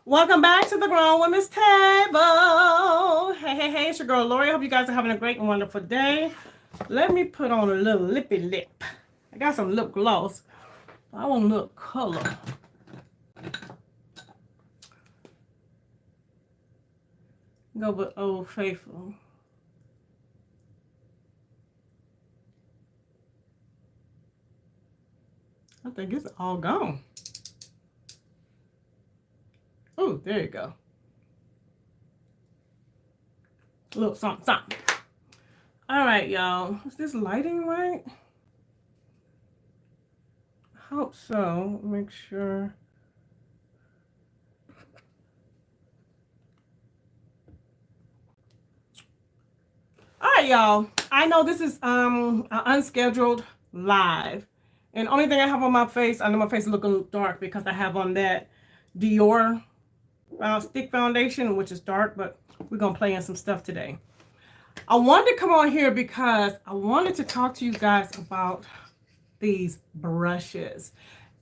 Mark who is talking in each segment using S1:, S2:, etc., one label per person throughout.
S1: Welcome back to the Grown Women's Table. Hey, it's your girl Lori. I hope you guys are having a great and wonderful day. Let me put on a little lippy lip. I got some lip gloss. I want a little color. Go with Old Faithful. I think it's all gone. Oh, there you go. A little something, something. All right, y'all. Is this lighting right? I hope so. Make sure. All right, y'all. I know this is an unscheduled live. And only thing I have on my face, I know my face is looking dark because I have on that Dior stick foundation, which is dark, but we're going to play in some stuff today. I wanted to come on here because I wanted to talk to you guys about these brushes.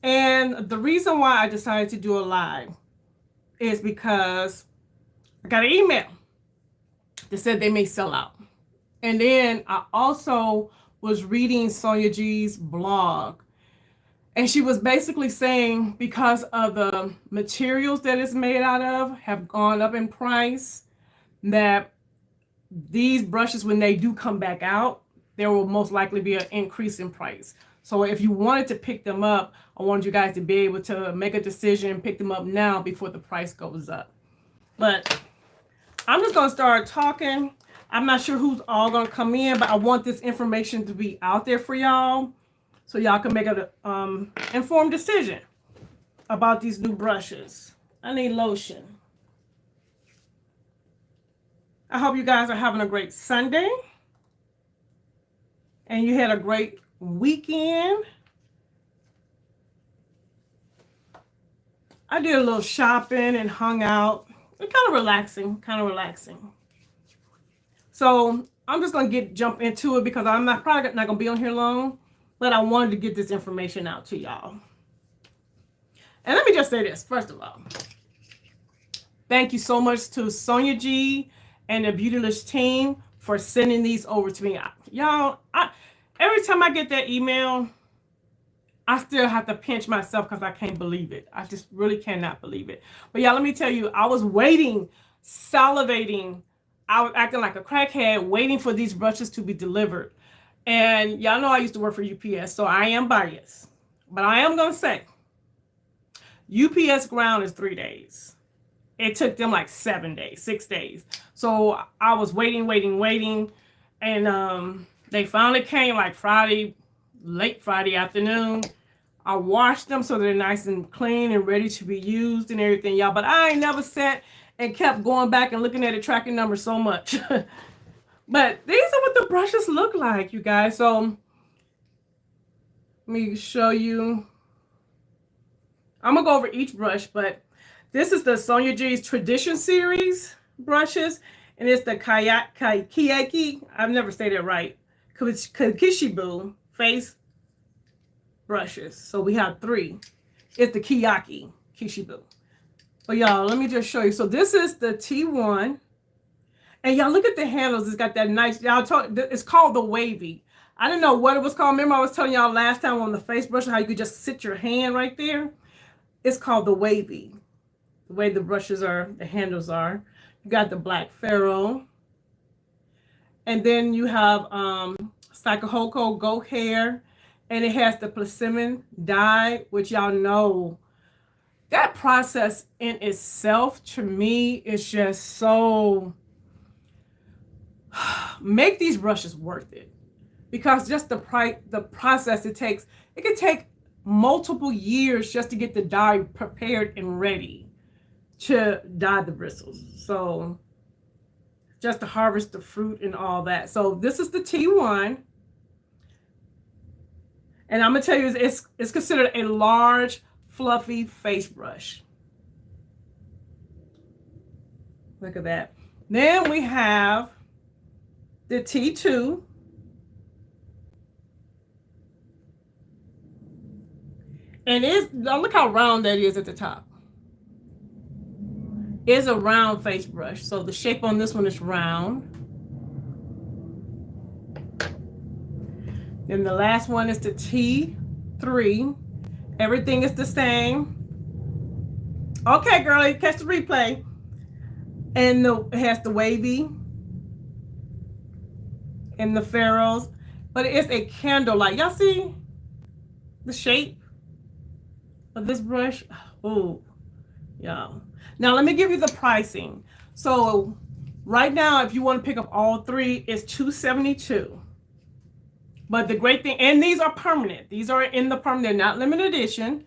S1: And the reason why I decided to do a live is because I got an email that said they may sell out. And then I also was reading Sonia G's blog. And she was basically saying because of the materials that it's made out of have gone up in price, that these brushes, when they do come back out, there will most likely be an increase in price. So if you wanted to pick them up, I wanted you guys to be able to make a decision and pick them up now before the price goes up. But I'm just going to start talking. I'm not sure who's all going to come in, but I want this information to be out there for y'all so y'all can make an informed decision about these new brushes. I need lotion. I hope you guys are having a great Sunday and you had a great weekend. I did a little shopping and hung out. It's kind of relaxing. So I'm just going to jump into it because I'm probably not going to be on here long, but I wanted to get this information out to y'all. And let me just say this, first of all. Thank you so much to Sonia G and the Beautylicious team for sending these over to me. Y'all, every time I get that email, I still have to pinch myself because I can't believe it. I just really cannot believe it. But y'all, let me tell you, I was waiting, salivating. I was acting like a crackhead, waiting for these brushes to be delivered. And y'all know I used to work for UPS, so I am biased. But I am going to say, UPS ground is 3 days. It took them like 7 days, 6 days. So I was waiting. And they finally came like late Friday afternoon. I washed them so they're nice and clean and ready to be used and everything, y'all. But I ain't never sat and kept going back and looking at the tracking number so much. But these are what the brushes look like, you guys. So let me show you. I'm going to go over each brush, but this is the Sonia G's Tradition Series brushes, and it's the Keyaki, I've never said it right, Kakishibu face brushes. So we have 3. It's the Keyaki Kakishibu. But y'all, let me just show you. So this is the T1, and y'all look at the handles. It's got that nice. It's called the wavy. I didn't know what it was called. Remember I was telling y'all last time on the face brush how you could just sit your hand right there. It's called the wavy. The way the brushes are, the handles are. You got the black ferrule. And then you have Psychohoko goat hair. And it has the persimmon dye, which y'all know. That process in itself, to me, is just so... Make these brushes worth it. Because just the process it takes, it could take multiple years just to get the dye prepared and ready to dye the bristles. So just to harvest the fruit and all that. So this is the T1. And I'm going to tell you, it's considered a large, fluffy face brush. Look at that. Then we have the T2. And look how round that is at the top. is a round face brush. So the shape on this one is round. Then the last one is the T3. Everything is the same. Okay, girl, you catch the replay. And it has the wavy and the ferrules, but it's a candlelight. Y'all see the shape of this brush? Oh, y'all. Now let me give you the pricing. So right now, if you want to pick up all three, it's $272. But the great thing, and these are permanent. These are in the permanent, they're not limited edition.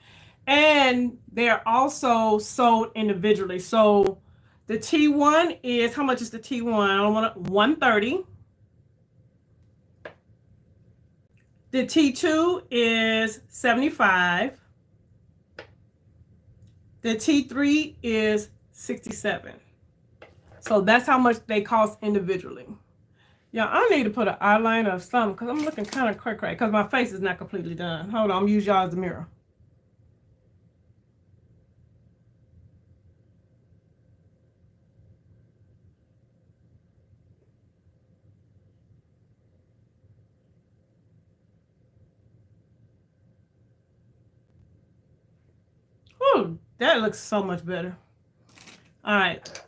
S1: And they're also sold individually. So the T1 is, how much is the T1? I don't want to, $130. The T2 is $75. The T3 is $67. So that's how much they cost individually. Yeah, I need to put an eyeliner or something because I'm looking kind of cray-cray because my face is not completely done. Hold on, I'm gonna use y'all as a mirror. Whew, that looks so much better. All right.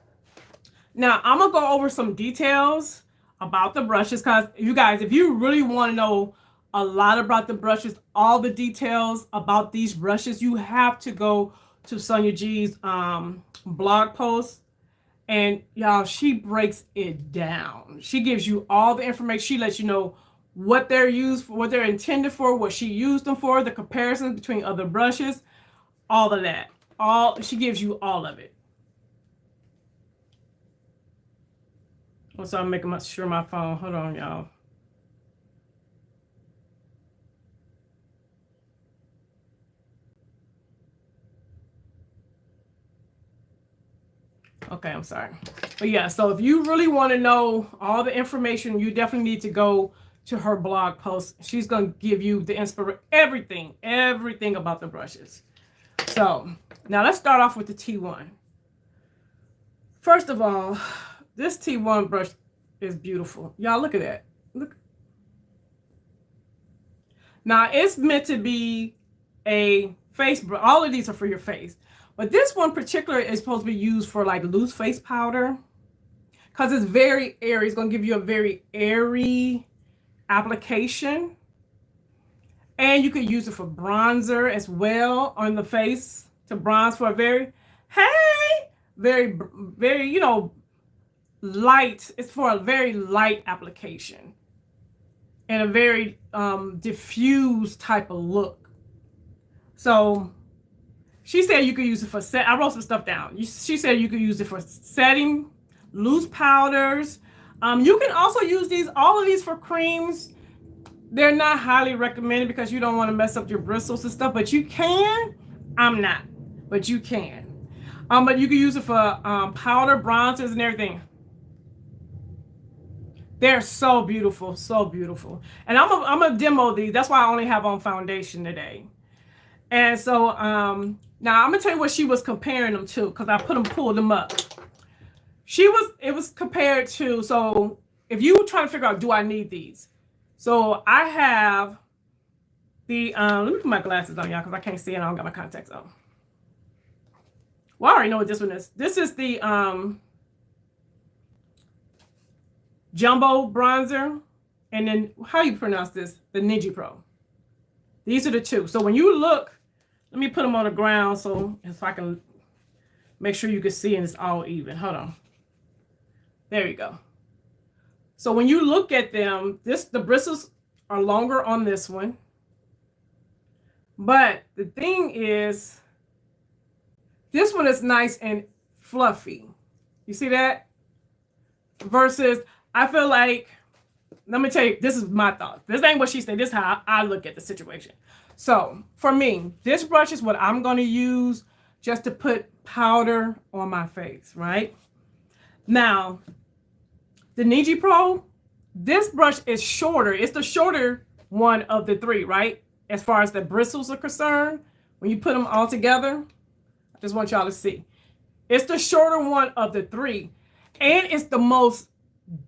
S1: Now, I'm going to go over some details about the brushes because, you guys, if you really want to know a lot about the brushes, all the details about these brushes, you have to go to Sonia G's blog post. And, y'all, she breaks it down. She gives you all the information. She lets you know what they're used for, what they're intended for, what she used them for, the comparisons between other brushes, all of that. She gives you all of it. So I'm making sure my phone. Hold on, y'all. Okay, I'm sorry. But yeah, so if you really want to know all the information, you definitely need to go to her blog post. She's going to give you the everything about the brushes. So now let's start off with the T1. First of all, this T1 brush is beautiful. Y'all look at that. Look. Now it's meant to be a face brush. All of these are for your face. But this one particular is supposed to be used for like loose face powder. Because it's very airy. It's going to give you a very airy application. And you could use it for bronzer as well on the face to bronze for a very, very, light. It's for a very light application and a very diffused type of look. So she said you could use it for set. I wrote some stuff down. She said you could use it for setting, loose powders. You can also use all of these for creams. They're not highly recommended because you don't want to mess up your bristles and stuff, but you can. I'm not, but you can. But you can use it for powder, bronzers, and everything. They're so beautiful, so beautiful. And I'm gonna demo these. That's why I only have on foundation today. And so now I'm gonna tell you what she was comparing them to because I pulled them up. It was compared to, so if you were trying to figure out, do I need these? So I have the, let me put my glasses on, y'all, because I can't see and I don't got my contacts on. Well, I already know what this one is. This is the Jumbo Bronzer. And then, how you pronounce this? The Ninja Pro. These are the two. So when you look, let me put them on the ground so if I can make sure you can see and it's all even. Hold on. There you go. So when you look at them, the bristles are longer on this one. But the thing is, this one is nice and fluffy. You see that? Versus, I feel like, let me tell you, this is my thought. This ain't what she said. This is how I look at the situation. So for me, this brush is what I'm going to use just to put powder on my face, right? Now, the Ninja Pro, this brush is shorter. It's the shorter one of the three, right? As far as the bristles are concerned, when you put them all together, I just want y'all to see. It's the shorter one of the three, and it's the most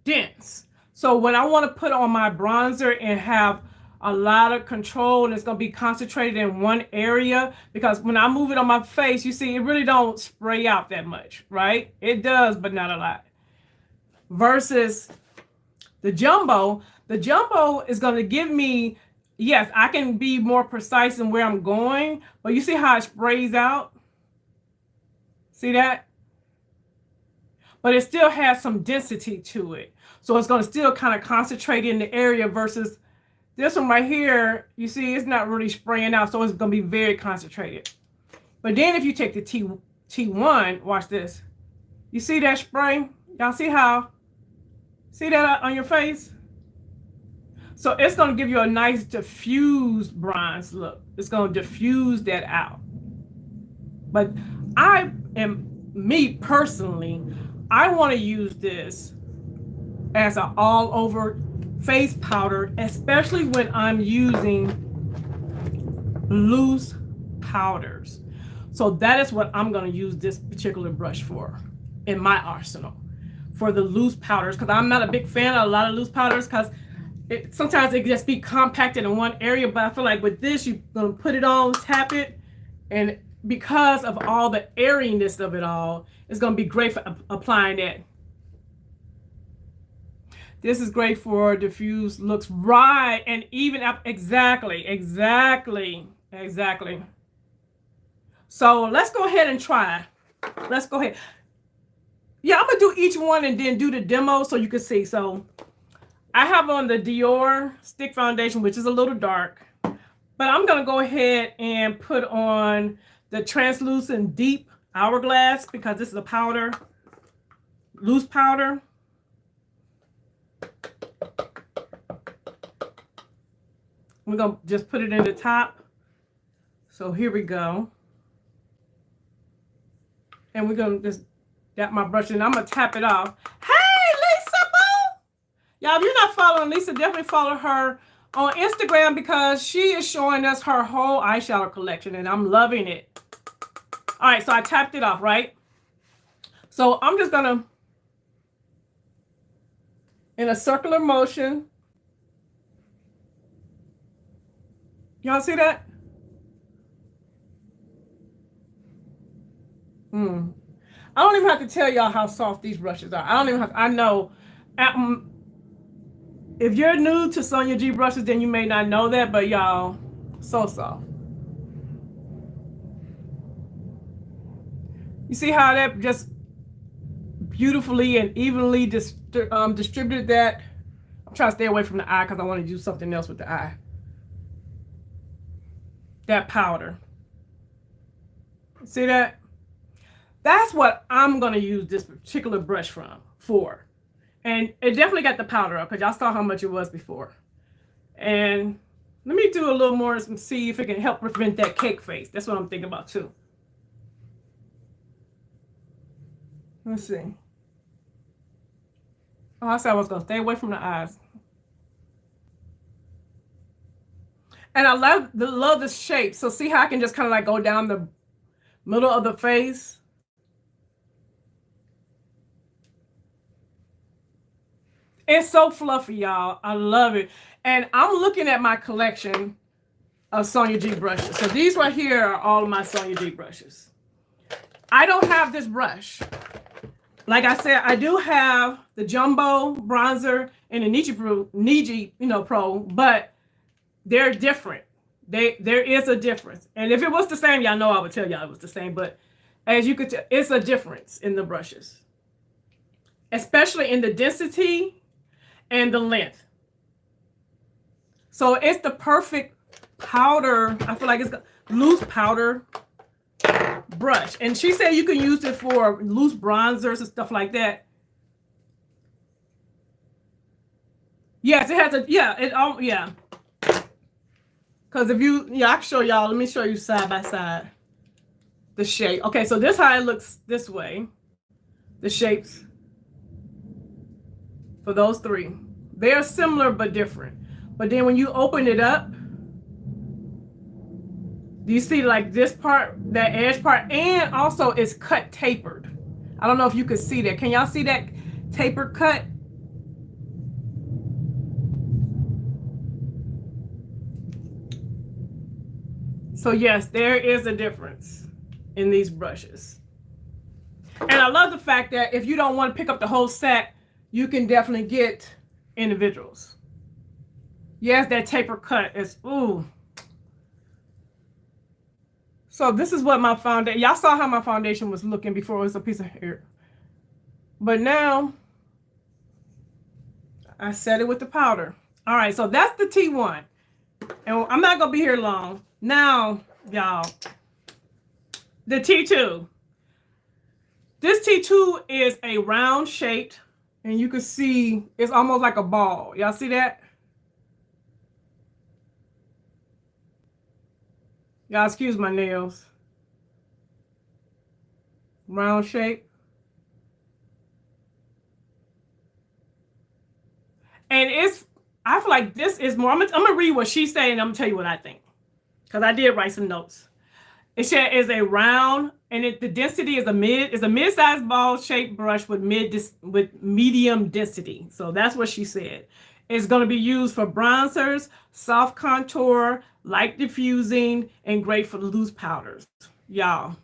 S1: dense. So when I want to put on my bronzer and have a lot of control, and it's going to be concentrated in one area, because when I move it on my face, you see it really don't spray out that much, right? It does, but not a lot. Versus the jumbo is going to give me, yes, I can be more precise in where I'm going, but you see how it sprays out? See that? But it still has some density to it. So it's going to still kind of concentrate in the area, versus this one right here, you see it's not really spraying out, so it's going to be very concentrated. But then if you take the T1, watch this. You see that spray? Y'all see how? See that on your face? So it's going to give you a nice diffused bronze look. It's going to diffuse that out. But me personally, I want to use this as an all over face powder, especially when I'm using loose powders. So that is what I'm going to use this particular brush for in my arsenal, for the loose powders, because I'm not a big fan of a lot of loose powders, because sometimes it can just be compacted in one area. But I feel like with this, you're going to put it on, tap it, and because of all the airiness of it all, it's going to be great for applying that. This is great for diffuse looks, right? And even up, exactly. So let's go ahead and try. Let's go ahead. Yeah, I'm gonna do each one and then do the demo so you can see. So I have on the Dior Stick Foundation, which is a little dark, but I'm gonna go ahead and put on the Translucent Deep Hourglass, because this is a powder, loose powder. We're going to just put it in the top. So here we go. And we're going to just dab my brush, and I'm going to tap it off. Hey, Lisa Boo! Y'all, if you're not following Lisa, definitely follow her on Instagram, because she is showing us her whole eyeshadow collection, and I'm loving it. All right, so I tapped it off, right? So I'm just going to, in a circular motion. Y'all see that? I don't even have to tell y'all how soft these brushes are. I don't even have, I know. If you're new to Sonia G brushes, then you may not know that, but y'all, so soft. You see how that just beautifully and evenly distributed that? I'm trying to stay away from the eye because I want to do something else with the eye. That powder. See that? That's what I'm going to use this particular brush for. And it definitely got the powder up, because y'all saw how much it was before. And let me do a little more and see if it can help prevent that cake face. That's what I'm thinking about too. Let's see. Oh, I said I was going to stay away from the eyes. And I love the shape. So see how I can just kind of like go down the middle of the face? It's so fluffy, y'all. I love it. And I'm looking at my collection of Sonia G brushes. So these right here are all of my Sonia G brushes. I don't have this brush. Like I said, I do have the Jumbo bronzer and the Niji Pro, but they're different. There is a difference. And if it was the same, y'all know I would tell y'all it was the same. But as you could tell, it's a difference in the brushes, especially in the density and the length. So it's the perfect powder. I feel like it's loose powder brush. And she said you can use it for loose bronzers and stuff like that. Yes, it has a, yeah. Because if you, I can show y'all, let me show you side by side the shape. Okay, so this is how it looks this way. The shapes for those three. They're similar but different. But then when you open it up, Do you see like this part, that edge part, and also it's cut tapered. I don't know if you can see that. Can y'all see that tapered cut? So yes, there is a difference in these brushes. And I love the fact that if you don't want to pick up the whole set, you can definitely get individuals. Yes, that taper cut is, ooh. So this is what my foundation, y'all saw how my foundation was looking before it was a piece of hair. But now, I set it with the powder. All right, so that's the T1. And I'm not going to be here long. Now, y'all, the T2. This T2 is a round shaped, and you can see it's almost like a ball. Y'all see that? Y'all excuse my nails. Round shape. And it's, I feel like this is more, I'm gonna read what she's saying and I'm gonna tell you what I think. Because I did write some notes. It said is a round, and the density is a mid-sized ball-shaped brush with medium density. So that's what she said. It's going to be used for bronzers, soft contour, light diffusing, and great for loose powders. Y'all,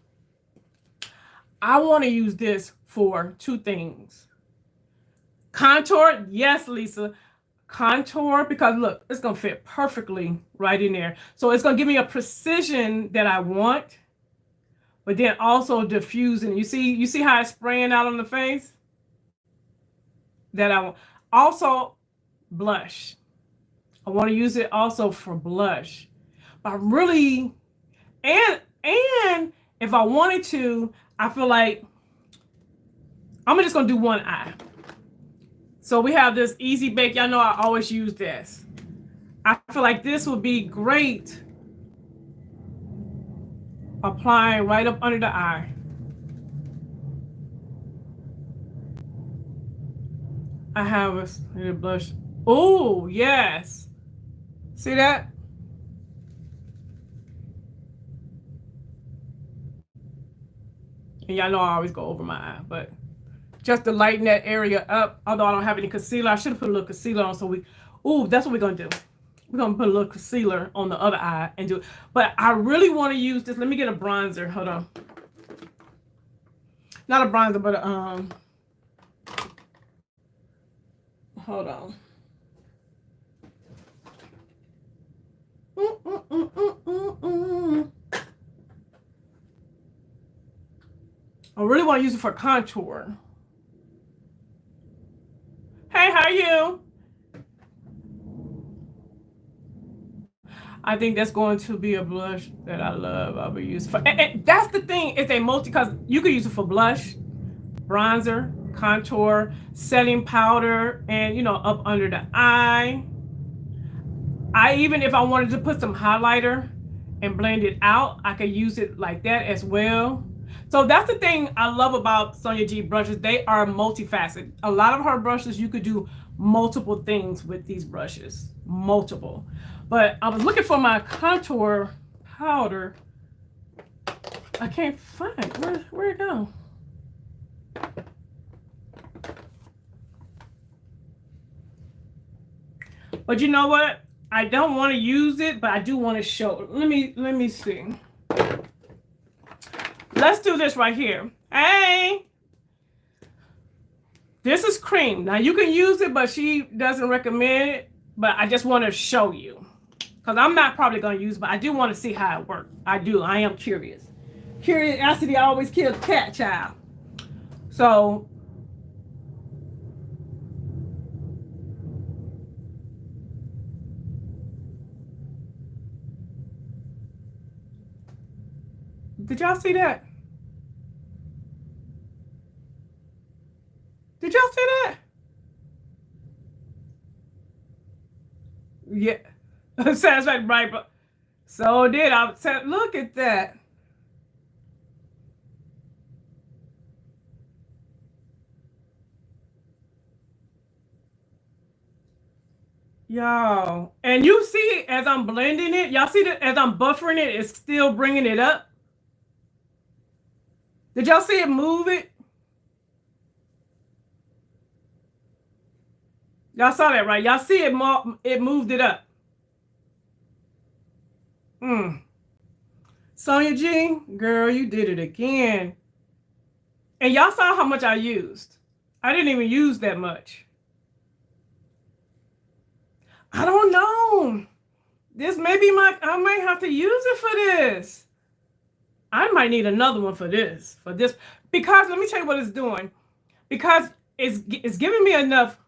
S1: I want to use this for two things. Contour, yes, Lisa. Contour, because look, it's going to fit perfectly right in there. So it's going to give me a precision that I want, but then also diffusing. You see how it's spraying out on the face? That I want. Also, blush. I want to use it also for blush. But really, and if I wanted to, I feel like I'm just going to do one eye. So we have this Easy Bake. Y'all know I always use this. I feel like this would be great applying right up under the eye. I have a blush. Oh, yes. See that? And y'all know I always go over my eye, but just to lighten that area up, although I don't have any concealer, I should have put a little concealer on. So that's what we're going to do. We're going to put a little concealer on the other eye and do it. But I really want to use this. Let me get a bronzer. Hold on. Not a bronzer, but hold on. I really want to use it for contour. Hey, how are you? I think that's going to be a blush that I love. I'll be using for, and that's the thing. It's a because you could use it for blush, bronzer, contour, setting powder, and up under the eye. Even if I wanted to put some highlighter and blend it out, I could use it like that as well. So that's the thing I love about Sonia G brushes. They are multifaceted. A lot of her brushes, you could do multiple things with these brushes. Multiple. But I was looking for my contour powder. I can't find it. Where'd it go? But you know what? I don't want to use it, but I do want to show. Let me see. Let's do this right here. Hey, this is cream. Now you can use it, but she doesn't recommend it. But I just want to show you, because I'm not probably going to use it, but I do want to see how it works. I am curious. Curiosity always kills the cat, child. So did y'all see that? Did y'all see that? Yeah. Sounds like right, but so did I said, look at that. Y'all. And you see as I'm blending it, y'all see that as I'm buffering it, it's still bringing it up. Did y'all see it move it? Y'all saw that, right? Y'all see it, it moved it up. Sonia G, girl, you did it again. And y'all saw how much I used. I didn't even use that much. I don't know. This may be I might have to use it for this. I might need another one for this. Because let me tell you what it's doing. Because it's giving me enough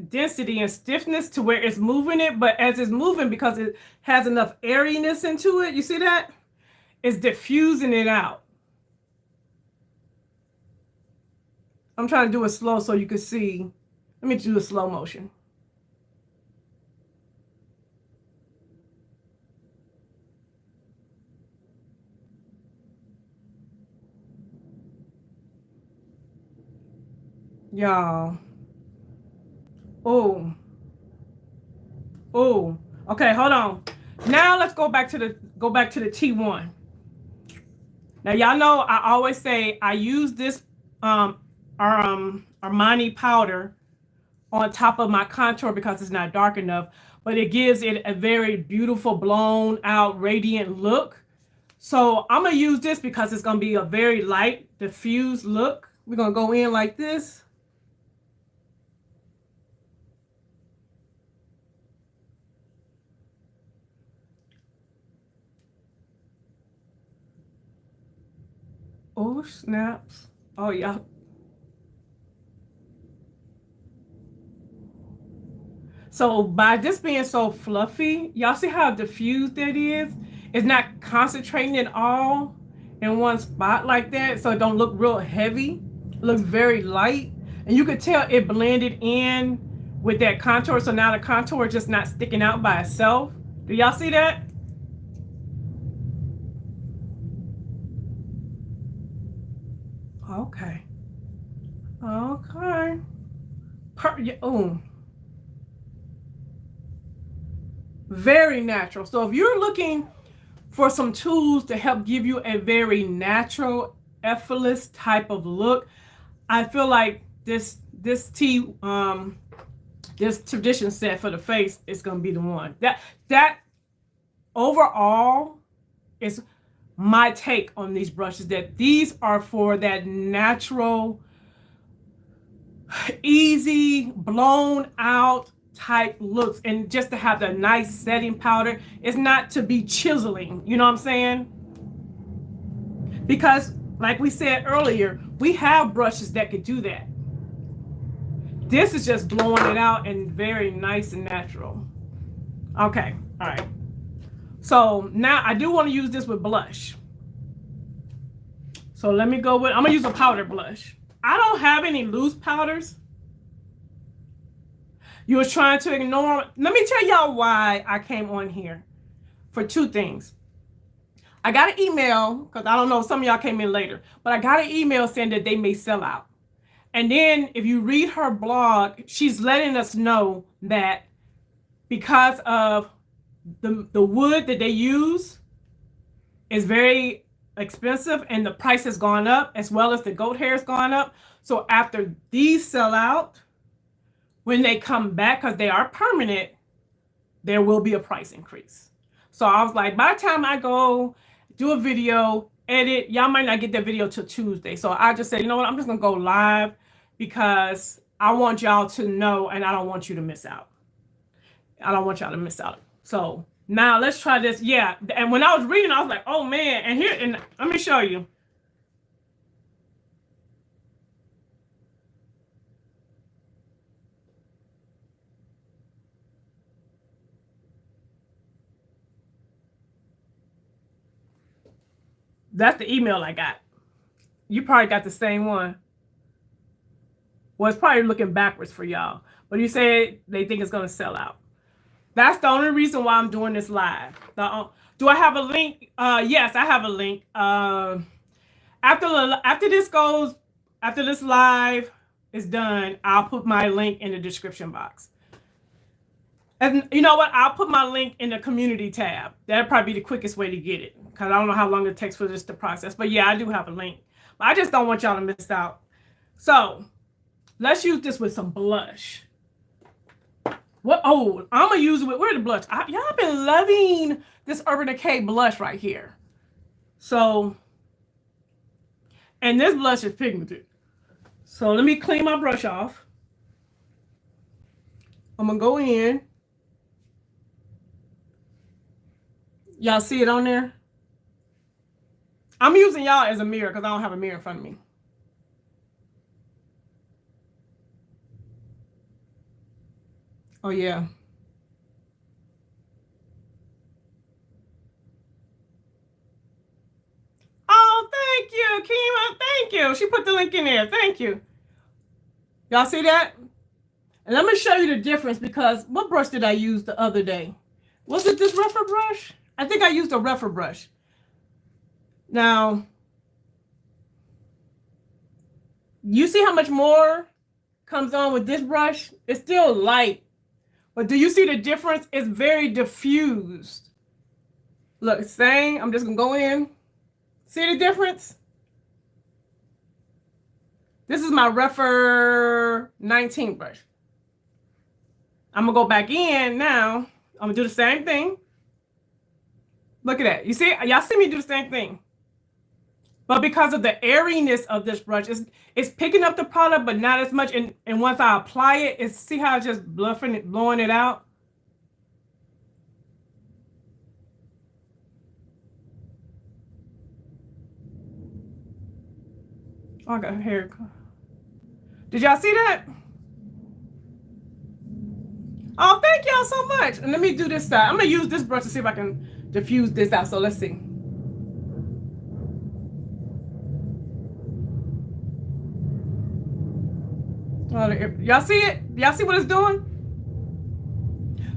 S1: density and stiffness to where it's moving it, but as it's moving, because it has enough airiness into it, you see that? It's diffusing it out. I'm trying to do it slow so you can see. Let me do a slow motion. Y'all. Oh. Oh. Okay, hold on. Now let's go back to the T1. Now y'all know I always say I use this Armani powder on top of my contour because it's not dark enough, but it gives it a very beautiful blown out radiant look. So I'm gonna use this because it's gonna be a very light diffused look. We're gonna go in like this. Oh snaps. Oh yeah. So by this being so fluffy, y'all see how diffused that is? It's not concentrating it all in one spot like that, so it don't look real heavy. It looks very light. And you could tell it blended in with that contour, so now the contour is just not sticking out by itself. Do y'all see that? Okay. Okay. Oh. Very natural. So if you're looking for some tools to help give you a very natural, effortless type of look, I feel like this tradition set for the face is gonna be the one. That overall is my take on these brushes, that these are for that natural, easy, blown out type looks, and just to have the nice setting powder. It's not to be chiseling, you know what I'm saying? Because like we said earlier, we have brushes that could do that. This is just blowing it out and very nice and natural. Okay, all right. So now I do want to use this with blush. So let me go with, I'm gonna use a powder blush. I don't have any loose powders. You was trying to ignore. Let me tell y'all why I came on here. For two things. I got an email, because I don't know, some of y'all came in later, but I got an email saying that they may sell out. And then if you read her blog, she's letting us know that because of the wood that they use is very expensive and the price has gone up, as well as the goat hair has gone up. So after these sell out, when they come back, because they are permanent, there will be a price increase. So I was like, by the time I go do a video, edit, y'all might not get that video till Tuesday. So I just said, you know what, I'm just gonna go live because I want y'all to know and I don't want you to miss out. I don't want y'all to miss out. So now let's try this. Yeah, and when I was reading, I was like, oh man, and here, and let me show you. That's the email I got. You probably got the same one. Well, it's probably looking backwards for y'all. But you said they think it's going to sell out. That's the only reason why I'm doing this live. Do I have a link? Yes, I have a link. After this live is done, I'll put my link in the description box. And you know what? I'll put my link in the community tab. That'd probably be the quickest way to get it, because I don't know how long it takes for this to process. But yeah, I do have a link. But I just don't want y'all to miss out. So let's use this with some blush. What? Oh, I'm gonna use it with, where the blush? Y'all been loving this Urban Decay blush right here. So, and this blush is pigmented. So let me clean my brush off. I'm gonna go in. Y'all see it on there? I'm using y'all as a mirror because I don't have a mirror in front of me. Oh yeah. Oh, thank you, Kima. Thank you. She put the link in there. Thank you. Y'all see that? And let me show you the difference, because what brush did I use the other day? Was it this rougher brush? I think I used a rougher brush. Now, you see how much more comes on with this brush? It's still light, but do you see the difference? It's very diffused. Look, same. I'm just gonna go in. See the difference? This is my rougher 19 brush. I'm gonna go back in now. I'm gonna do the same thing. Look at that. You see, y'all see me do the same thing. But because of the airiness of this brush, it's picking up the product, but not as much. And once I apply it, see how it's just bluffing it, blowing it out. Oh, I got hair. Did y'all see that? Oh, thank y'all so much. And let me do this side. I'm gonna use this brush to see if I can diffuse this out. So let's see. Y'all see it? Y'all see what it's doing?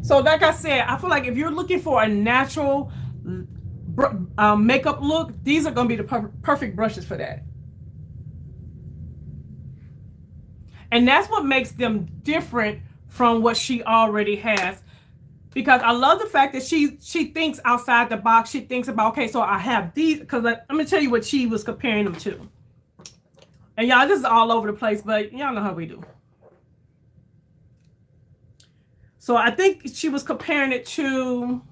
S1: So like I said, I feel like if you're looking for a natural makeup look, these are going to be the perfect brushes for that. And that's what makes them different from what she already has. Because I love the fact that she thinks outside the box. She thinks about, okay, so I have these, because I'm going to tell you what she was comparing them to. And y'all, this is all over the place, but y'all know how we do. So I think she was comparing it to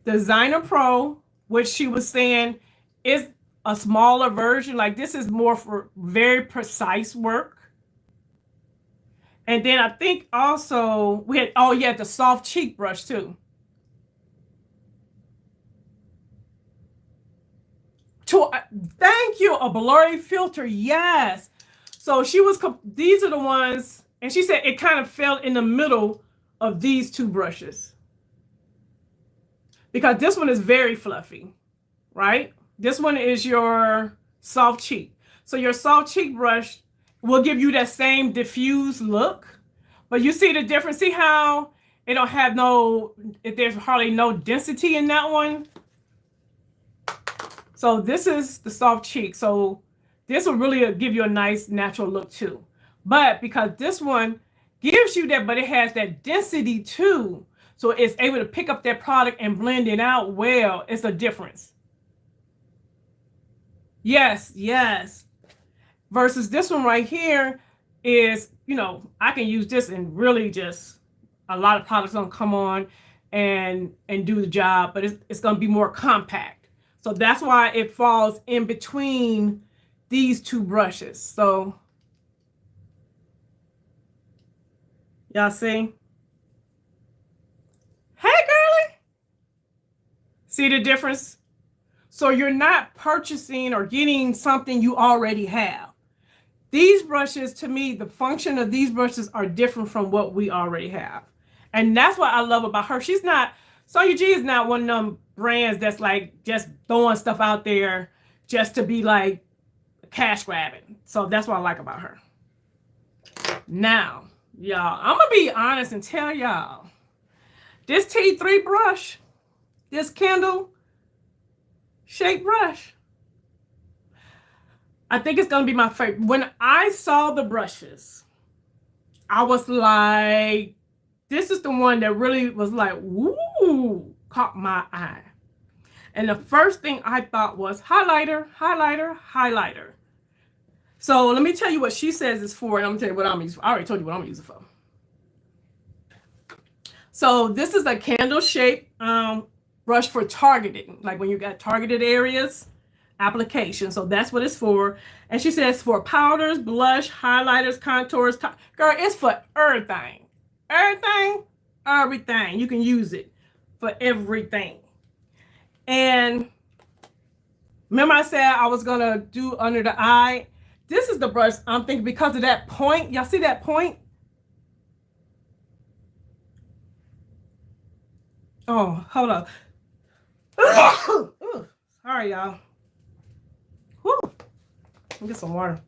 S1: Designer Pro, which she was saying is a smaller version. Like, this is more for very precise work. And then I think also we had, oh yeah, the soft cheek brush too. Thank you, a blurry filter, yes. So she was, these are the ones, and she said it kind of fell in the middle of these two brushes. Because this one is very fluffy, right? This one is your soft cheek. So your soft cheek brush will give you that same diffused look. But you see the difference? See how it don't have there's hardly no density in that one? So this is the soft cheek. So this will really give you a nice natural look too. But because this one gives you that, but it has that density too. So it's able to pick up that product and blend it out well. It's a difference. Yes, yes. Versus this one right here is, I can use this and really just, a lot of products don't come on and do the job, but it's going to be more compact. So that's why it falls in between these two brushes. So y'all see? Hey, girly. See the difference? So you're not purchasing or getting something you already have. These brushes, to me, the function of these brushes are different from what we already have. And that's what I love about her. Sonia G is not one of them brands that's like just throwing stuff out there just to be like cash grabbing. So that's what I like about her. Now, y'all, I'm going to be honest and tell y'all, this T3 brush, this candle shaped brush, I think it's going to be my favorite. When I saw the brushes, I was like, this is the one that really was like, woo, caught my eye. And the first thing I thought was highlighter, highlighter, highlighter. So let me tell you what she says it's for, and I'm going to tell you what I'm using for. I already told you what I'm using for. So this is a candle-shaped brush for targeting, like when you got targeted areas, application. So that's what it's for. And she says for powders, blush, highlighters, contours. Girl, it's for everything. Everything, everything. You can use it for everything. And remember I said I was going to do under the eye? This is the brush I'm thinking because of that point. Y'all see that point? Oh, hold up. Sorry, y'all. Whew. Let me get some water.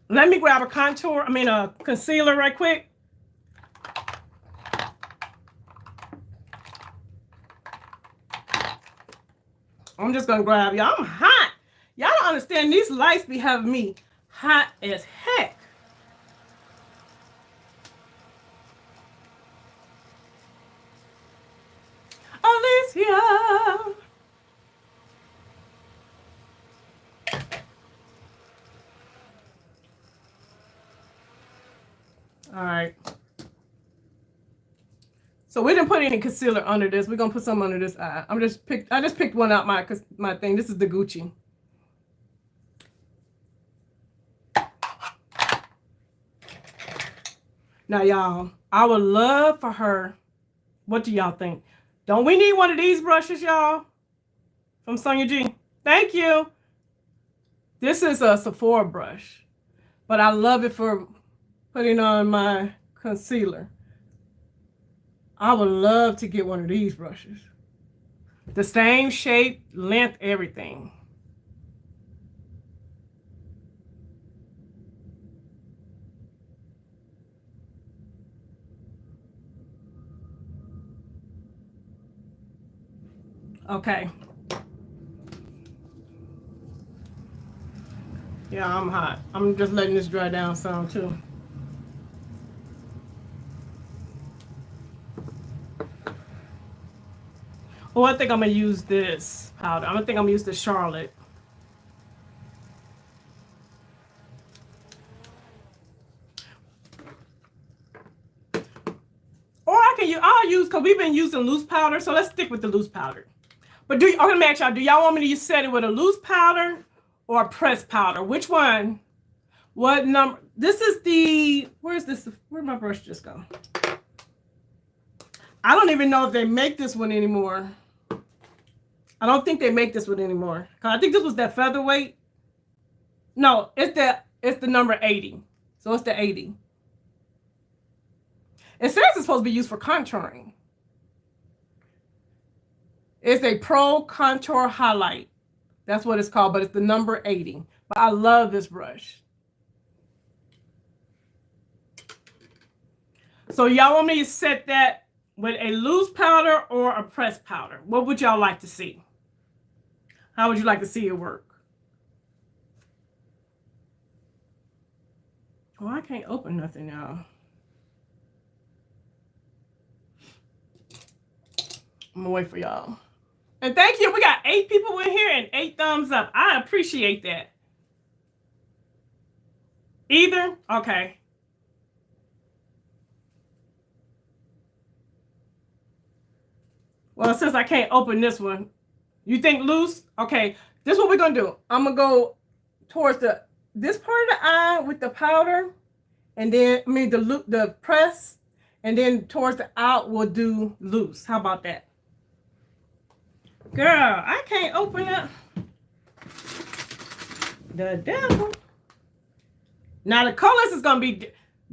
S1: Let me grab a concealer right quick. I'm just gonna grab y'all. I'm hot. Y'all don't understand. These lights be having me hot as heck. Alicia. All right. So we didn't put any concealer under this. We're gonna put some under this eye. I just picked one out my thing. This is the Gucci. Now y'all, I would love for her. What do y'all think? Don't we need one of these brushes, y'all? From Sonia G. Thank you. This is a Sephora brush, but I love it for putting on my concealer. I would love to get one of these brushes. The same shape, length, everything. Okay. Yeah, I'm hot. I'm just letting this dry down some too. Oh, I think I'm gonna use this powder. I think I'm gonna use the Charlotte. Or I'll use, because we've been using loose powder, so let's stick with the loose powder. But I'm gonna ask y'all, do y'all want me to set it with a loose powder or a pressed powder? Which one? What number? This is the, where's this? Where'd my brush just go? I don't even know if they make this one anymore. I don't think they make this one anymore. I think this was that featherweight. No, it's the number 80. So it's the 80. It says it's supposed to be used for contouring. It's a Pro Contour Highlight. That's what it's called, but it's the number 80. But I love this brush. So y'all want me to set that with a loose powder or a pressed powder? What would y'all like to see? How would you like to see it work? Oh, I can't open nothing now. I'm gonna wait for y'all. And thank you. We got 8 people in here and 8 thumbs up. I appreciate that. Either? Okay. Well, since I can't open this one, you think loose? Okay, this is what we're gonna do. I'm gonna go towards this part of the eye with the powder, and then the press, and then towards the out we'll do loose. How about that? Girl, I can't open up. The devil. Now the colors is gonna be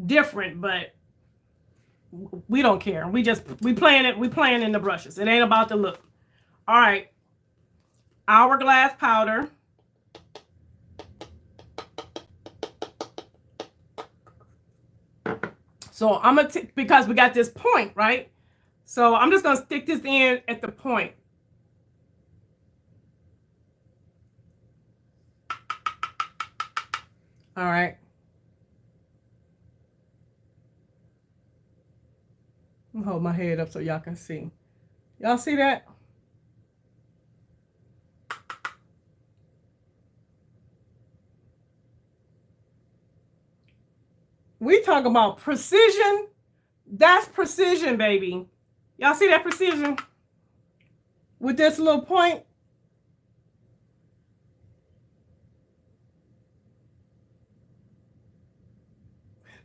S1: different, but we don't care. We playing it. We playing in the brushes. It ain't about the look. All right. Hourglass powder. So I'm gonna because we got this point, right? So I'm just gonna stick this in at the point. All right. I'm gonna hold my head up so y'all can see. Y'all see that? We talk about precision. That's precision, baby. Y'all see that precision? With this little point.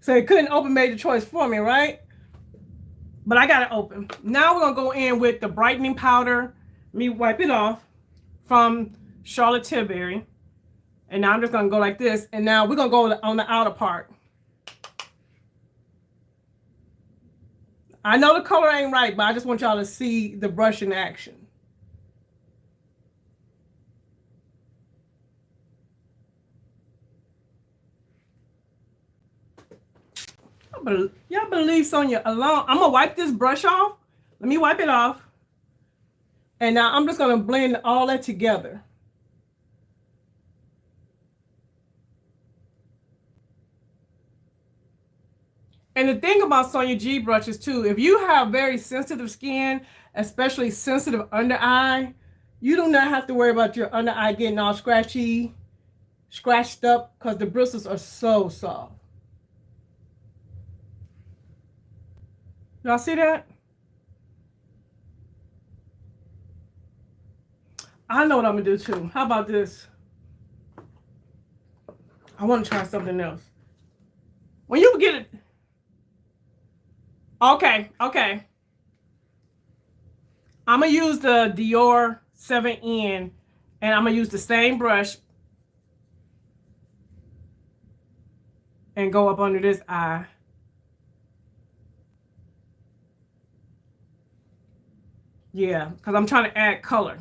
S1: So it couldn't open made the choice for me, right? But I got it open. Now we're going to go in with the brightening powder. Let me wipe it off from Charlotte Tilbury. And now I'm just going to go like this. And now we're going to go on the outer part. I know the color ain't right, but I just want y'all to see the brush in action. Y'all believe Sonia alone. I'm going to wipe this brush off. Let me wipe it off. And now I'm just going to blend all that together. And the thing about Sonia G brushes too, if you have very sensitive skin, especially sensitive under eye, you do not have to worry about your under eye getting all scratchy, scratched up, because the bristles are so soft. Y'all see that? I know what I'm gonna do too. How about this? I want to try something else. When you get it. Okay. I'm gonna use the Dior 7N, and I'm gonna use the same brush and go up under this eye. Yeah, because I'm trying to add color.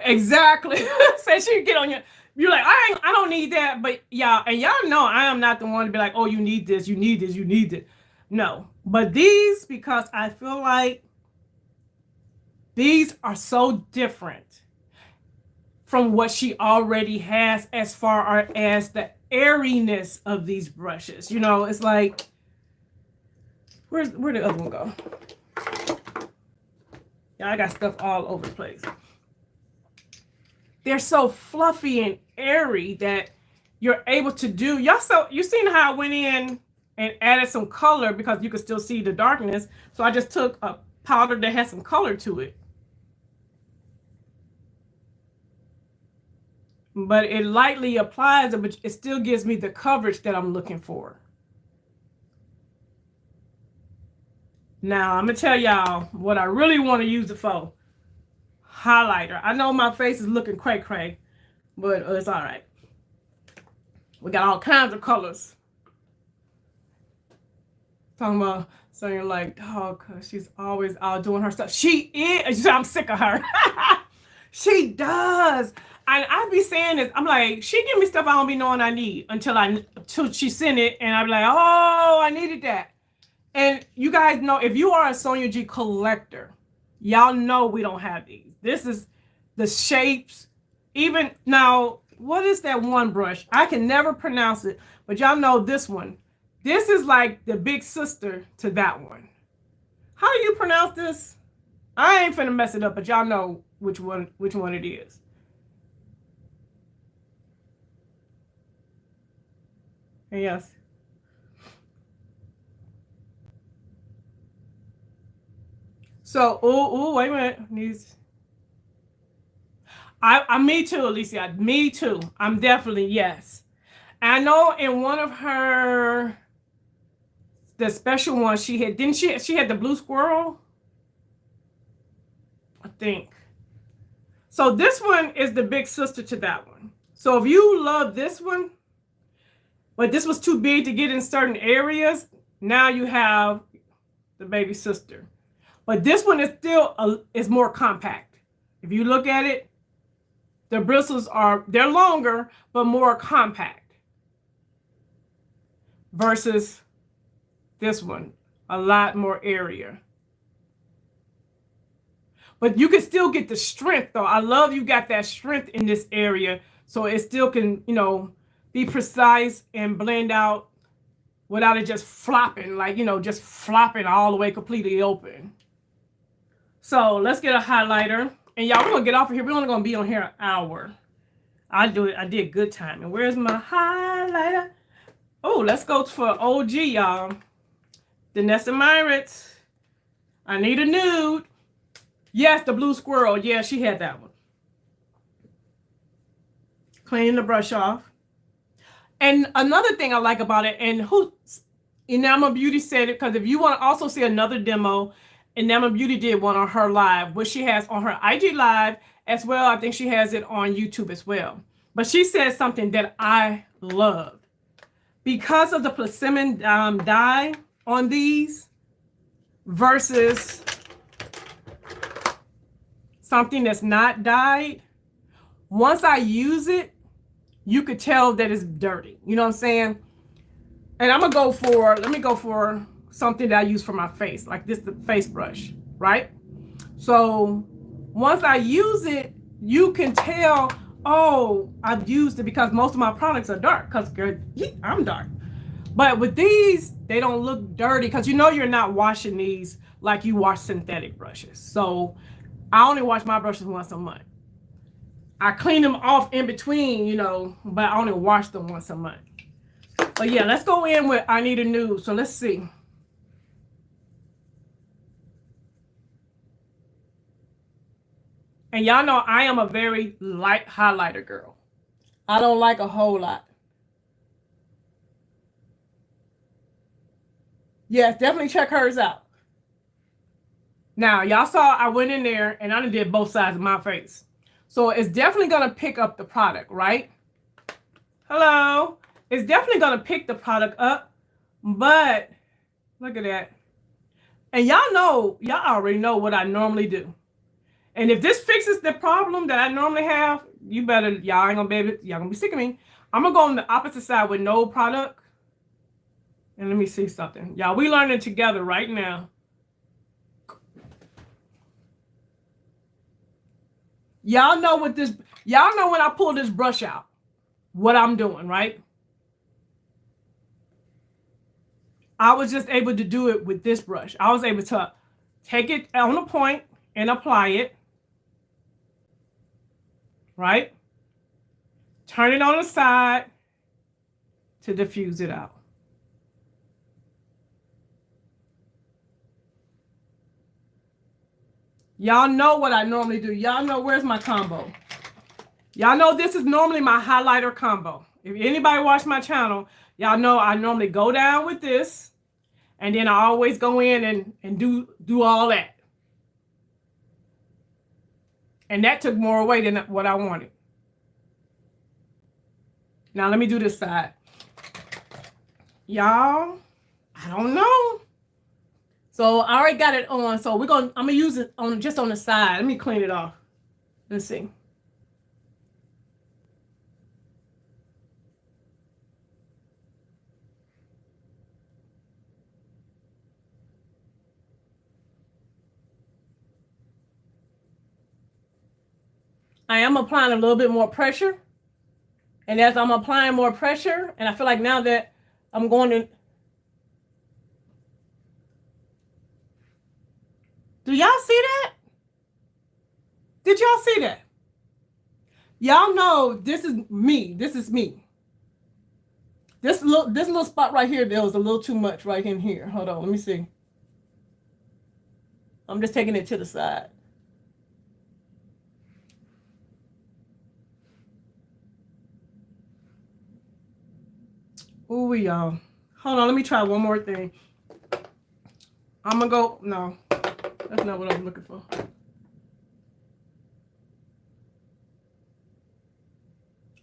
S1: Exactly. Say she get on your. You're like, I don't need that, but y'all, and y'all know I am not the one to be like, oh, you need this, you need this, you need it. No, but these, because I feel like these are so different from what she already has as far as the airiness of these brushes. You know, it's like, where'd the other one go? Yeah, I got stuff all over the place. They're so fluffy and airy that you're able to do. You seen how I went in and added some color because you could still see the darkness. So I just took a powder that has some color to it. But it lightly applies it, but it still gives me the coverage that I'm looking for. Now, I'm going to tell y'all what I really want to use it for. Highlighter. I know my face is looking cray-cray, but it's all right. We got all kinds of colors. Talking about Sonia like, oh, because she's always out doing her stuff. She is. I'm sick of her. She does. I'd be saying this. I'm like, she give me stuff I don't be knowing I need until she sent it, and I'd be like, oh, I needed that. And you guys know, if you are a Sonia G collector, y'all know we don't have these. This is the shapes. Even now, what is that one brush? I can never pronounce it, but y'all know this one. This is like the big sister to that one. How do you pronounce this? I ain't finna mess it up, but y'all know which one it is. Yes. So, wait a minute. Me too, Alicia. Me too. I'm definitely, yes. I know in one of the special ones she had, she had the blue squirrel? I think. So this one is the big sister to that one. So if you love this one, but this was too big to get in certain areas, now you have the baby sister. But this one is still is more compact. If you look at it, the bristles they're longer, but more compact. versus this one. A lot more area. But you can still get the strength though. I love you got that strength in this area. So it still can, you know, be precise and blend out without it just flopping, like, you know, just flopping all the way completely open. So let's get a highlighter. And y'all, we're going to get off of here. We're only going to be on here an hour. I did good timing. Where's my highlighter? Oh, let's go for OG, y'all. Danessa Myritz. I need a nude. Yes, the blue squirrel. Yeah, she had that one. Cleaning the brush off. And another thing I like about it, and who Enamel Beauty said it, because if you want to also see another demo, Enamel Beauty did one on her live, which she has on her IG live as well. I think she has it on YouTube as well. But she said something that I love. Because of the persimmon dye on these versus something that's not dyed, once I use it, you could tell that it's dirty. You know what I'm saying? And I'm gonna go for, let me go for something that I use for my face, like this, the face brush, right? So once I use it, you can tell, oh, I've used it, because most of my products are dark, because I'm dark. But with these, they don't look dirty, because you know you're not washing these like you wash synthetic brushes. So I only wash my brushes once a month. I clean them off in between, you know, but I only wash them once a month. But yeah, let's go in with I Need a Nude. So let's see. And y'all know I am a very light highlighter girl. I don't like a whole lot. Yes, definitely check hers out. Now, y'all saw I went in there and I did both sides of my face. So it's definitely going to pick up the product, right? Hello. It's definitely going to pick the product up. But look at that. And y'all know, y'all already know what I normally do. And if this fixes the problem that I normally have, you better, y'all ain't going to be able to, y'all going to be sick of me. I'm going to go on the opposite side with no product. And let me see something. Y'all, we learning together right now. Y'all know what this, y'all know when I pull this brush out, what I'm doing, right? I was just able to do it with this brush. I was able to take it on a point and apply it, right? Turn it on the side to diffuse it out. Y'all know what I normally do. Y'all know where's my combo. Y'all know this is normally my highlighter combo. If anybody watch my channel, y'all know I normally go down with this, and then I always go in and do all that. And that took more away than what I wanted. Now let me do this side. Y'all, I don't know. So I already got it on. So I'm gonna use it on just on the side. Let me clean it off. Let's see. I am applying a little bit more pressure. And as I'm applying more pressure, and I feel like now that I'm going to, do y'all see that? Did y'all see that? Y'all know this is me. This is me. This little spot right here, there was a little too much right in here. Hold on, let me see. I'm just taking it to the side. Ooh, y'all. Hold on, let me try one more thing. I'm gonna go, no, that's not what I'm looking for.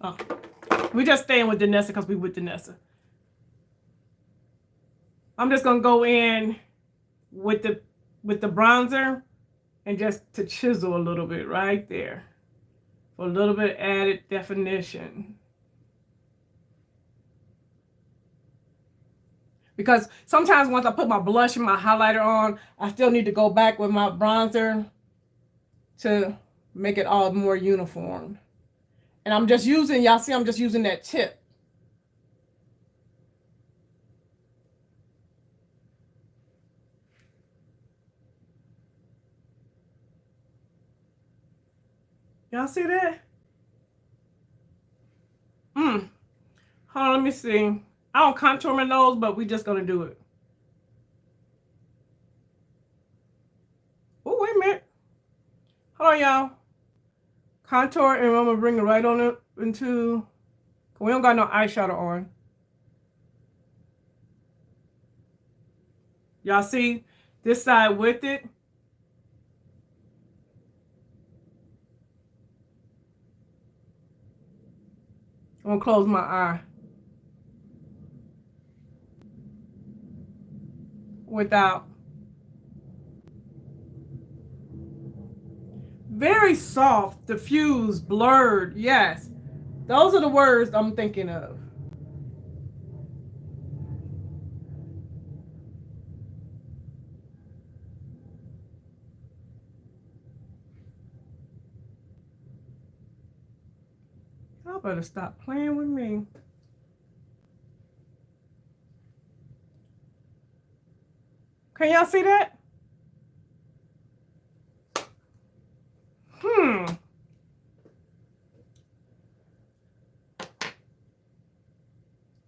S1: Oh, we're just staying with Danessa because we with Danessa. I'm just gonna go in with the bronzer and just to chisel a little bit right there for a little bit of added definition. Because sometimes once I put my blush and my highlighter on, I still need to go back with my bronzer to make it all more uniform. And I'm just using, y'all see I'm just using that tip. Y'all see that? Hold on, let me see. I don't contour my nose, but we just gonna do it. Oh, wait a minute. Hold on, y'all. Contour, and I'm gonna bring it right on it into. We don't got no eyeshadow on. Y'all see this side with it? I'm gonna close my eye. Without. Very soft, diffused, blurred. Yes. Those are the words I'm thinking of. Y'all better stop playing with me. Can y'all see that?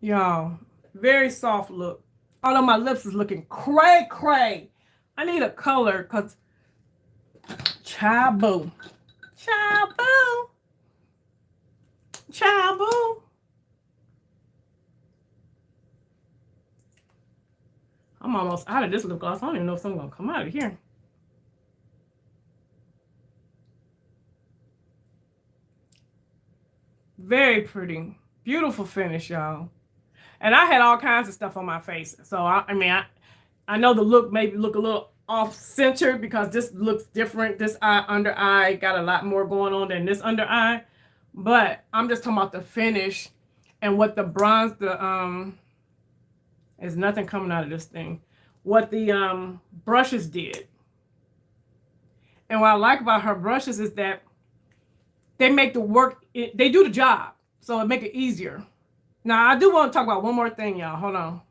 S1: Y'all, very soft look. Although my lips is looking cray. I need a color because Chabu. I'm almost out of this lip gloss. I don't even know if something's gonna come out of here. Very pretty. Beautiful finish, y'all. And I had all kinds of stuff on my face. So, I know the look maybe look a little off-centered because this looks different. This eye, under eye, got a lot more going on than this under eye. But I'm just talking about the finish and what the bronze, there's nothing coming out of this thing. What the brushes did. And what I like about her brushes is that they make the work, they do the job. So it make it easier. Now, I do want to talk about one more thing, y'all. Hold on.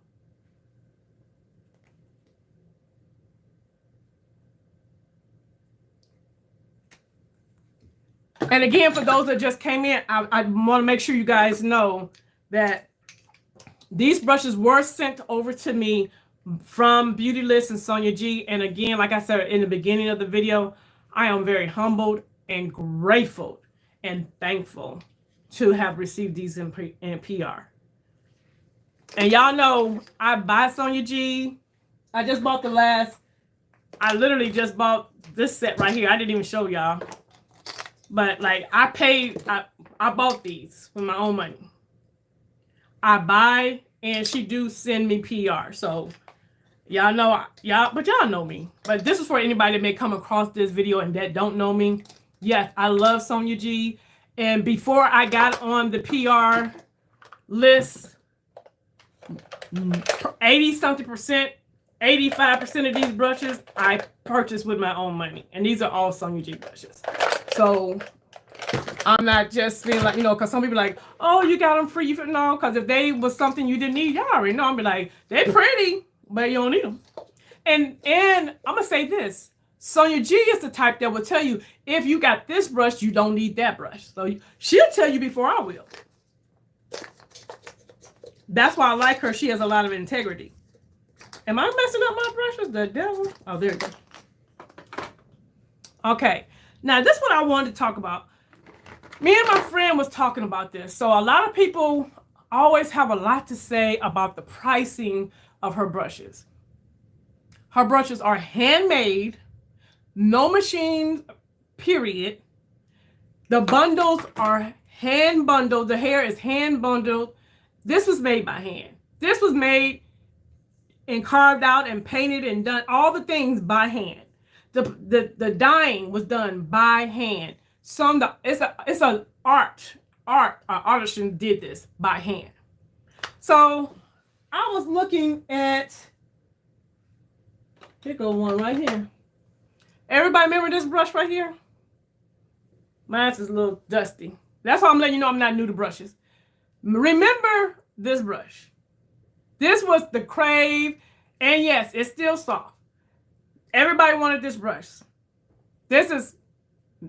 S1: And again, for those that just came in, I want to make sure you guys know that these brushes were sent over to me from Beautylist and Sonia G. And again, like I said in the beginning of the video, I am very humbled and grateful and thankful to have received these in PR. And y'all know I buy Sonia G. I just bought I literally just bought this set right here. I didn't even show y'all. But like I bought these with my own money. I buy and she do send me PR. So y'all know, but y'all know me. But this is for anybody that may come across this video and that don't know me. Yes, I love Sonia G. And before I got on the PR list, 80-something%, 85% of these brushes I purchased with my own money. And these are all Sonia G brushes. So I'm not just being like, because some people are like, oh, you got them free. No, because if they was something you didn't need, y'all already know. I'm be like, they're pretty, but you don't need them. And I'm going to say this. Sonia G is the type that will tell you, if you got this brush, you don't need that brush. So she'll tell you before I will. That's why I like her. She has a lot of integrity. Am I messing up my brushes? The devil. Oh, there you go. Okay. Now, this is what I wanted to talk about. Me and my friend was talking about this. So a lot of people always have a lot to say about the pricing of her brushes. Her brushes are handmade, no machine, period. The bundles are hand bundled. The hair is hand bundled. This was made by hand. This was made and carved out and painted and done all the things by hand. The dyeing was done by hand. It's an art. An artisan did this by hand. So I was looking at, here go one right here. Everybody remember this brush right here? Mine's is a little dusty. That's why I'm letting you know I'm not new to brushes. Remember this brush. This was the crave, and yes, it's still soft. Everybody wanted this brush. This is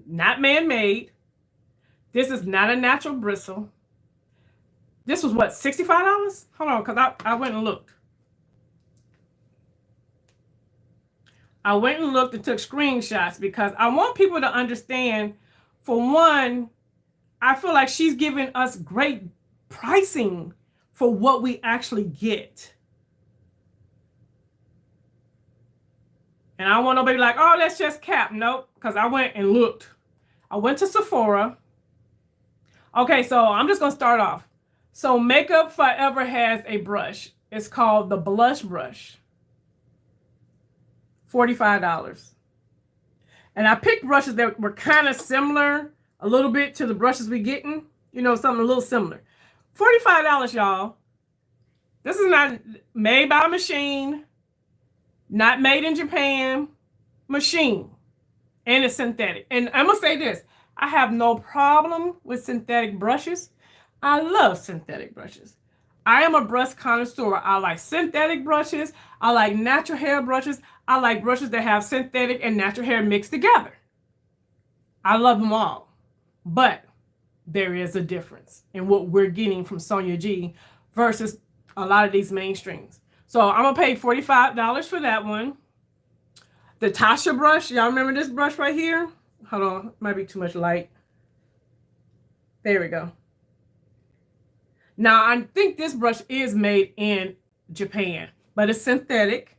S1: not man-made. This is not a natural bristle. This was what, $65? Hold on, because I went and looked. I went and looked and took screenshots because I want people to understand, for one, I feel like she's giving us great pricing for what we actually get. And I don't want nobody like, oh, that's just cap. Nope, because I went and looked. I went to Sephora. Okay, so I'm just going to start off. So Makeup Forever has a brush. It's called the Blush Brush. $45. And I picked brushes that were kind of similar a little bit to the brushes we getting. You know, something a little similar. $45, y'all. This is not made by a machine. Not made in Japan. Machine. And it's synthetic. And I'm going to say this. I have no problem with synthetic brushes. I love synthetic brushes. I am a brush connoisseur. I like synthetic brushes. I like natural hair brushes. I like brushes that have synthetic and natural hair mixed together. I love them all. But there is a difference in what we're getting from Sonia G versus a lot of these mainstreams. So I'm going to pay $45 for that one. The Tasha brush. Y'all remember this brush right here? Hold on. Might be too much light. There we go. Now, I think this brush is made in Japan, but it's synthetic.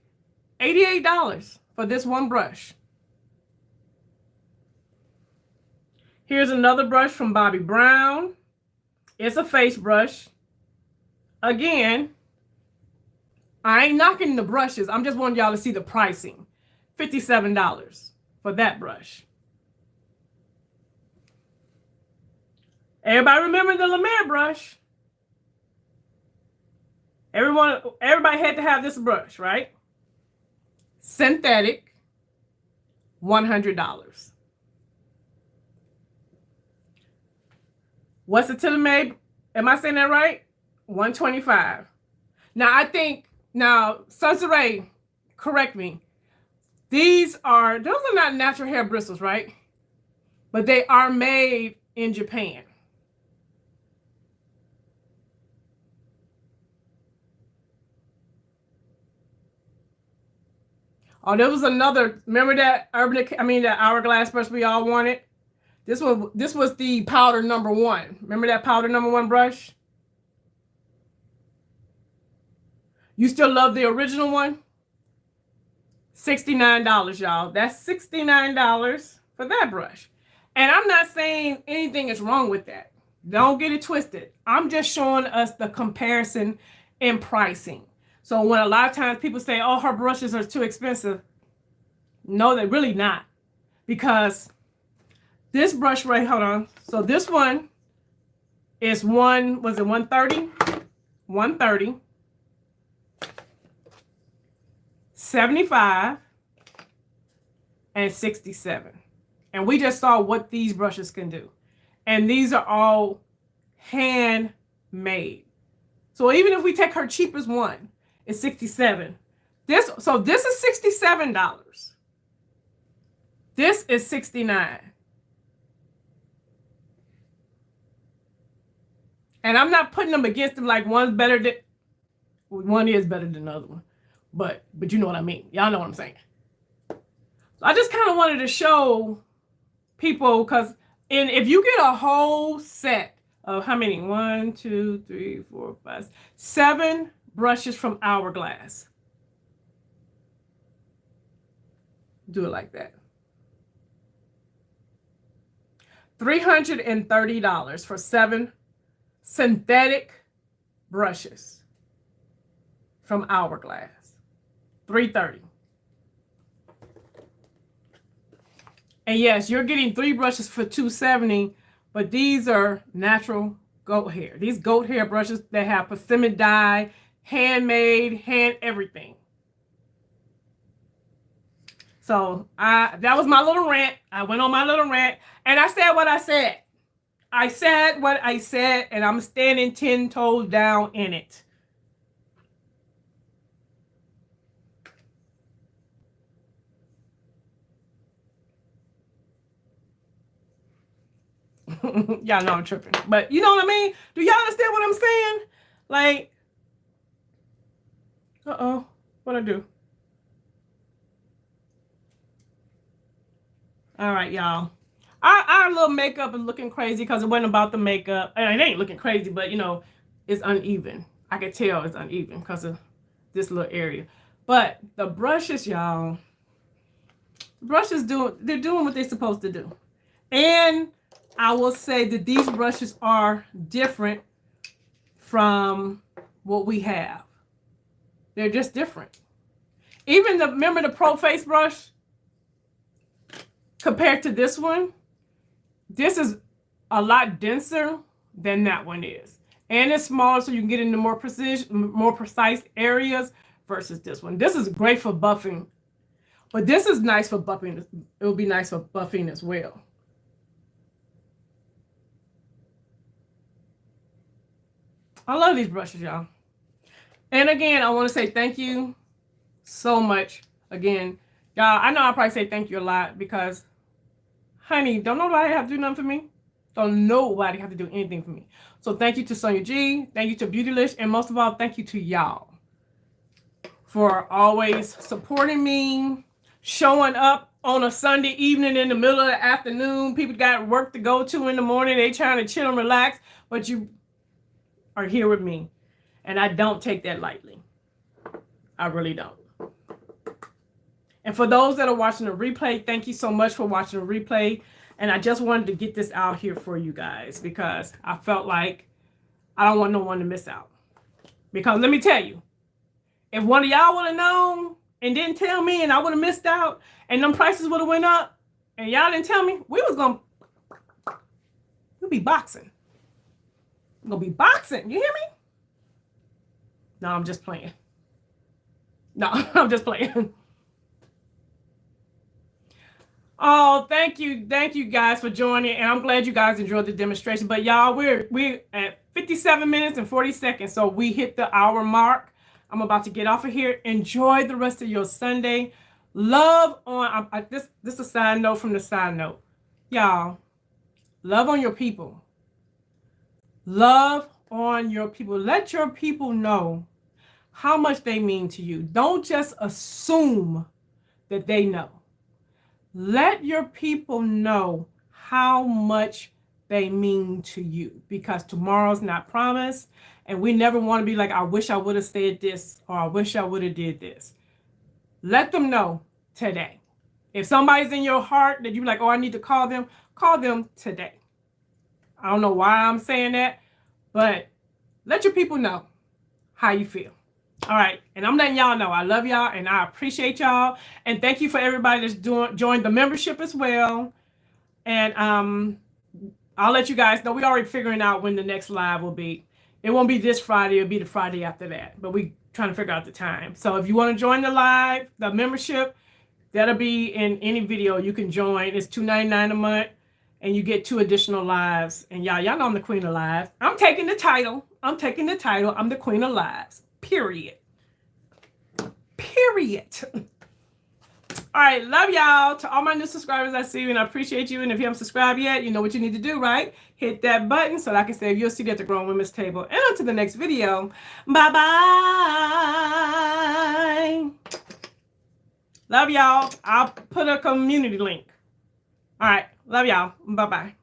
S1: $88 for this one brush. Here's another brush from Bobbi Brown. It's a face brush. Again, I ain't knocking the brushes. I'm just wanting y'all to see the pricing. $57 for that brush. Everybody remember the La Mer brush? Everybody had to have this brush, right? Synthetic, $100. What's the Tilbury? Am I saying that right? $125. Now, Sunsaray, correct me. Those are not natural hair bristles, right? But they are made in Japan. Oh, there was another. Remember that that hourglass brush we all wanted? This was the powder number 1. Remember that powder number 1 brush? You still love the original one? $69, y'all. That's $69 for that brush. And I'm not saying anything is wrong with that. Don't get it twisted. I'm just showing us the comparison in pricing. So when a lot of times people say, oh, her brushes are too expensive. No, they're really not. Because this brush right, hold on. So this one is was it 130? 130. 75 and 67. And we just saw what these brushes can do. And these are all handmade. So even if we take her cheapest one, it's 67. This is $67. This is 69. And I'm not putting them against them like one is better than the other one. But you know what I mean. Y'all know what I'm saying. So I just kind of wanted to show people, because if you get a whole set of how many? 1, 2, 3, 4, 5, 7 brushes from Hourglass. Do it like that. $330 for 7 synthetic brushes from Hourglass. $330. And yes, you're getting 3 brushes for $270, but these are natural goat hair. These goat hair brushes that have persimmon dye, handmade, hand everything. So that was my little rant. I went on my little rant and I said what I said. I said what I said, and I'm standing 10 toes down in it. Y'all know I'm tripping. But you know what I mean? Do y'all understand what I'm saying? Like, uh-oh, what'd I do? All right, y'all. Our little makeup is looking crazy because it wasn't about the makeup. And it ain't looking crazy, but, you know, it's uneven. I can tell it's uneven because of this little area. But the brushes, y'all, they're doing what they're supposed to do. And I will say that these brushes are different from what we have. They're just different. Even remember the Pro Face brush? Compared to this one, this is a lot denser than that one is. And it's smaller so you can get into more precise areas versus this one. This is great for buffing. But this is nice for buffing. It will be nice for buffing as well. I love these brushes, y'all. And again, I want to say thank you so much. Again, y'all, I know I probably say thank you a lot because, honey, don't nobody have to do nothing for me. Don't nobody have to do anything for me. So thank you to Sonia G. Thank you to Beautylish. And most of all, thank you to y'all for always supporting me, showing up on a Sunday evening in the middle of the afternoon. People got work to go to in the morning. They trying to chill and relax, but you are here with me. And I don't take that lightly. I really don't. And for those that are watching the replay, thank you so much for watching the replay. And I just wanted to get this out here for you guys because I felt like I don't want no one to miss out. Because let me tell you, if one of y'all would have known and didn't tell me and I would have missed out and them prices would have went up and y'all didn't tell me, we'd be boxing. We're going to be boxing. You hear me? No, I'm just playing. No, I'm just playing. Oh, thank you guys for joining, and I'm glad you guys enjoyed the demonstration. But y'all, we're at 57 minutes and 40 seconds, so we hit the hour mark. I'm about to get off of here. Enjoy the rest of your Sunday. Love on this is a side note from the side note, y'all. Love on your people. Love on your people. Let your people know how much they mean to you. Don't just assume that they know. Let your people know how much they mean to you because tomorrow's not promised. And we never want to be like, I wish I would have said this or I wish I would have did this. Let them know today. If somebody's in your heart that you're like, oh, I need to call them today. I don't know why I'm saying that, but let your people know how you feel. All right, and I'm letting y'all know I love y'all and I appreciate y'all. And thank you for everybody that's joined the membership as well. And I'll let you guys know. We're already figuring out when the next live will be. It won't be this Friday. It'll be the Friday after that. But we're trying to figure out the time. So if you want to join the live, the membership, that'll be in any video you can join. It's $2.99 a month. And you get 2 additional lives. And y'all know I'm the queen of lives. I'm taking the title. I'm the queen of lives. Period. All right, love y'all. To all my new subscribers, I see you and I appreciate you. And if you haven't subscribed yet, you know what you need to do, right? Hit that button so that I can save your seat at the Grown Women's Table. And on to the next video. Bye-bye. Love y'all. I'll put a community link. All right, love y'all. Bye-bye.